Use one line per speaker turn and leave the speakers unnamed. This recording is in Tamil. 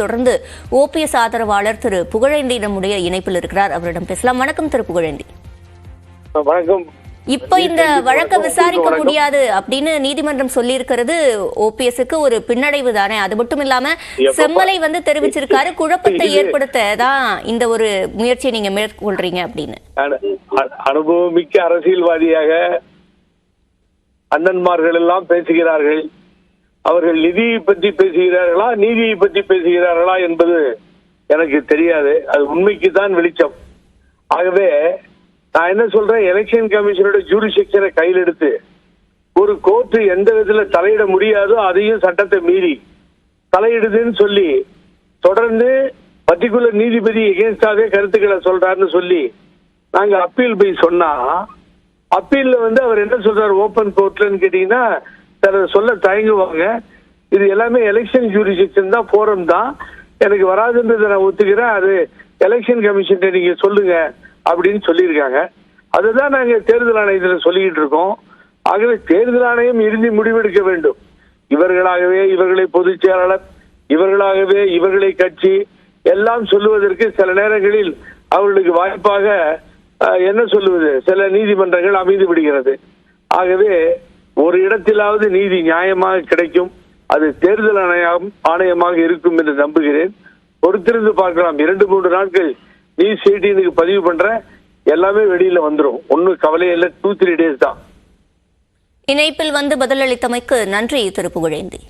தொடர்ந்து ஓபிஎஸ் ஆதரவாளர் திரு புகழேந்தி நம்முடைய இணைப்பில் இருக்கிறார். அவரிடம் பேசலாம். வணக்கம் திரு புகழேந்தி.
வணக்கம்.
இப்ப இந்த வழக்கை விசாரிக்க முடியாது அப்படின்னு நீதிமன்றம் சொல்லி இருக்கிறது ஓபிஎஸ்க்கு ஒரு பின்னடைவு தானே? அது மட்டும் இல்லாம செம்மலை தெரிவிச்சிருக்காரு, குழப்பத்தை ஏற்படுத்த தான் இந்த ஒரு முயற்சியை நீங்க மேற்கொள்றீங்க அப்படின்னு.
அனுபவமிக்க அரசியல்வாதியாக அண்ணன்மார்கள் எல்லாம் பேசுகிறார்கள். அவர்கள் நிதியை பற்றி பேசுகிறார்களா, நீதியை பற்றி பேசுகிறார்களா என்பது எனக்கு தெரியாது. அது உண்மைக்கு தான் வெளிச்சம். ஆகவே நான் என்ன சொல்றேன், எலெக்ஷன் கமிஷனோட ஜூரிஸ்டிக்ஷனை கையில் எடுத்து ஒரு கோர்ட்டு எந்த விதத்துல தலையிட முடியாதோ அதையும் சட்டத்தை மீறி தலையிடுதுன்னு சொல்லி தொடர்ந்து பர்டிகுலர் நீதிபதி எகேன்ஸ்டாவே கருத்துக்களை சொல்றாருன்னு சொல்லி நாங்க அப்பீல் போய் சொன்னா, அப்பீல்ல அவர் என்ன சொல்றாரு ஓபன் கோர்ட்லன்னு கேட்டீங்கன்னா சொல்ல தயங்குவாங்க. இது எல்லாமே எலெக்ஷன் ஜூரிஸ்டிக்ஷன் தான், போரம் தான், எனக்கு வராதுன்றதை நான் ஒத்துக்கிறேன், அது எலெக்ஷன் கமிஷன் நீங்க சொல்லுங்க அப்படின்னு சொல்லியிருக்காங்க. அதுதான் நாங்க தேர்தல் ஆணையத்தில் சொல்லிக்கிட்டு இருக்கோம். ஆகவே தேர்தல் ஆணையம் இறுதி முடிவெடுக்க வேண்டும். இவர்களாகவே இவர்களை பொதுச் செயலாளர், இவர்களாகவே இவர்களை கட்சி எல்லாம் சொல்லுவதற்கு சில நேரங்களில் அவர்களுக்கு வாய்ப்பாக என்ன சொல்லுவது, சில நீதிமன்றங்கள் அமைந்து விடுகிறது. ஆகவே ஒரு இடத்திலாவது நீதி நியாயமாக கிடைக்கும். அது தேர்தல் ஆணையமாக இருக்கும் என்று நம்புகிறேன். பொறுத்திருந்து பார்க்கலாம். 2-3 நாட்கள் நியூஸ் 18க்கு பதிவு பண்ற எல்லாமே வெளியில வந்துடும். ஒன்னும் கவலை இல்லை. 2-3 days தான்.
இணைப்பில் பதிலளித்தமைக்கு நன்றி திரு புகழேந்தி.